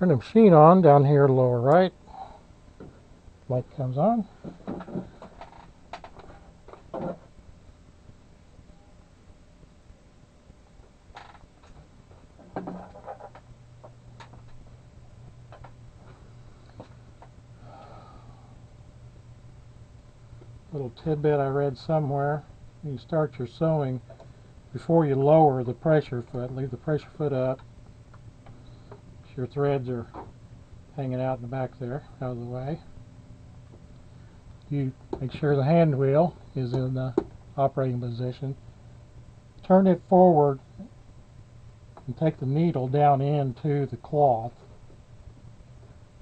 Turn the machine on down here lower right. Light comes on. Little tidbit I read somewhere: when you start your sewing, before you lower the pressure foot, leave the pressure foot up. Your threads are hanging out in the back there, out of the way. You make sure the hand wheel is in the operating position. Turn it forward and take the needle down into the cloth.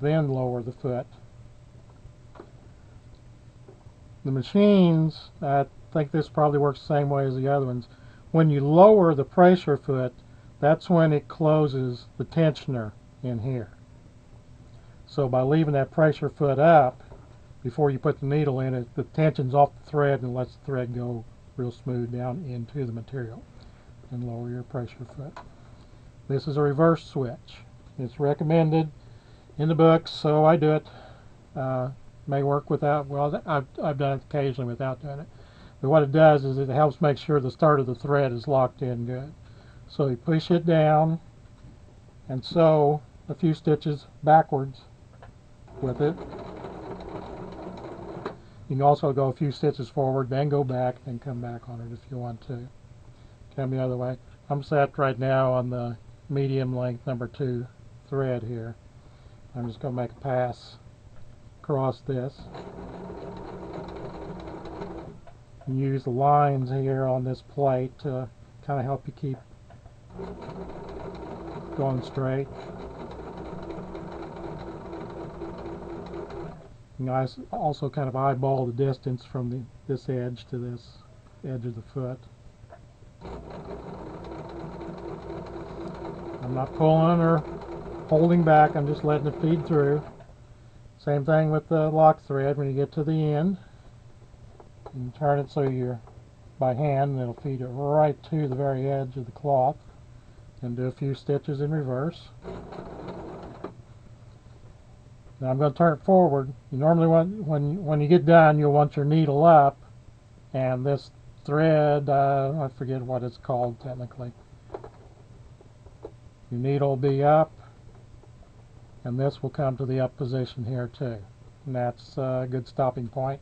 Then lower the foot. The machines, I think this probably works the same way as the other ones. When you lower the pressure foot, that's when it closes the tensioner in here. So by leaving that pressure foot up before you put the needle in it, the tension's off the thread and lets the thread go real smooth down into the material. And lower your pressure foot. This is a reverse switch. It's recommended in the books, so I do it. May work without. Well, I've done it occasionally without doing it. But what it does is it helps make sure the start of the thread is locked in good. So you push it down and sew a few stitches backwards with it. You can also go a few stitches forward, then go back, then come back on it if you want to. Come the other way. I'm set right now on the medium length number 2 thread here. I'm just going to make a pass across this. And use the lines here on this plate to kind of help you keep going straight. You can also kind of eyeball the distance from this edge to this edge of the foot. I'm not pulling or holding back, I'm just letting it feed through. Same thing with the lock thread. When you get to the end, you can turn it so you're by hand, and it'll feed it right to the very edge of the cloth. And do a few stitches in reverse. Now I'm going to turn it forward. You normally want, when you get done, you'll want your needle up, and this thread, I forget what it's called technically. Your needle will be up, and this will come to the up position here too. And that's a good stopping point.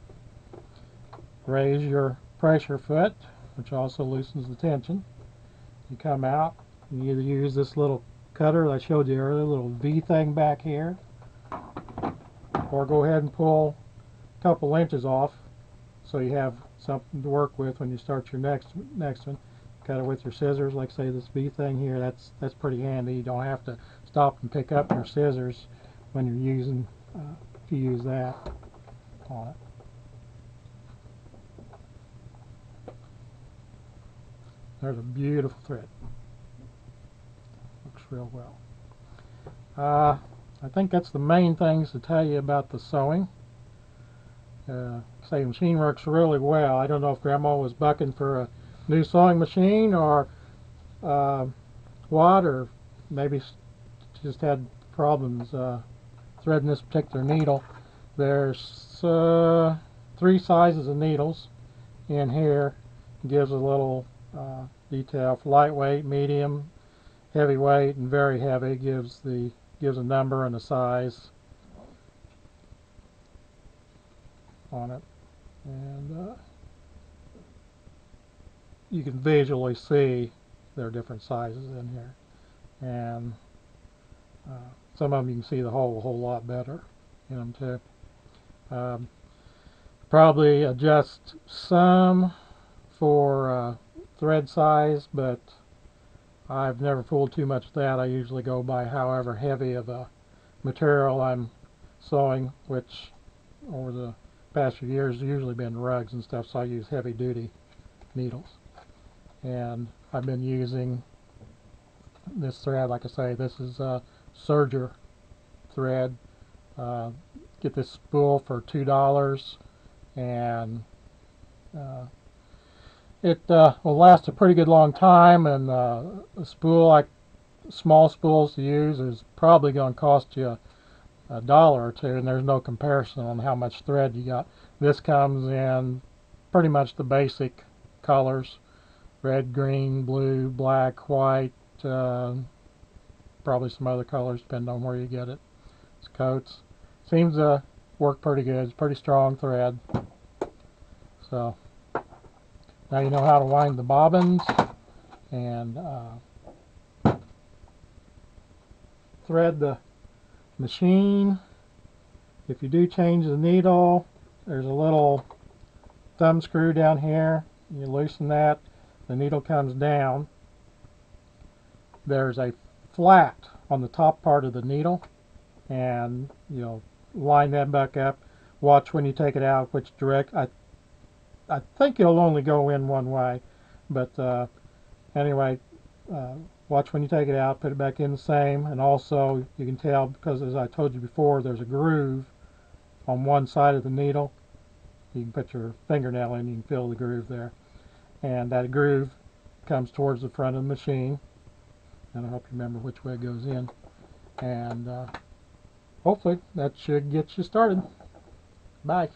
Raise your pressure foot, which also loosens the tension. You come out, you either use this little cutter that I showed you earlier, little V thing back here, or go ahead and pull a couple inches off so you have something to work with when you start your next one. Cut it with your scissors, like say this V thing here. That's pretty handy. You don't have to stop and pick up your scissors when you're using, if you use that on it. There's a beautiful thread. Looks real well. I think that's the main things to tell you about the sewing. Say the machine works really well. I don't know if Grandma was bucking for a new sewing machine or what, or maybe just had problems threading this particular needle. There's 3 sizes of needles in here. It gives a little detail for lightweight, medium, heavyweight, and very heavy. Gives a number and a size on it, and you can visually see there are different sizes in here, and some of them you can see the hole a whole lot better in them too. Probably adjust some for thread size, but I've never fooled too much with that. I usually go by however heavy of a material I'm sewing, which over the past few years has usually been rugs and stuff, so I use heavy duty needles. And I've been using this thread, like I say, this is a serger thread. Get this spool for $2, and it will last a pretty good long time. And the spool, small spools to use is probably going to cost you a dollar or two, and there's no comparison on how much thread you got. This comes in pretty much the basic colors: red, green, blue, black, white, probably some other colors depending on where you get it. It's coats. Seems to work pretty good. It's pretty strong thread. So now you know how to wind the bobbins and thread the machine. If you do change the needle, there's a little thumb screw down here. You loosen that, the needle comes down. There's a flat on the top part of the needle, and you'll line that back up. Watch when you take it out which I think it'll only go in one way, but anyway, watch when you take it out, put it back in the same. And also you can tell, because as I told you before, there's a groove on one side of the needle. You can put your fingernail in, you can feel the groove there, and that groove comes towards the front of the machine, and I hope you remember which way it goes in. And hopefully that should get you started. Bye.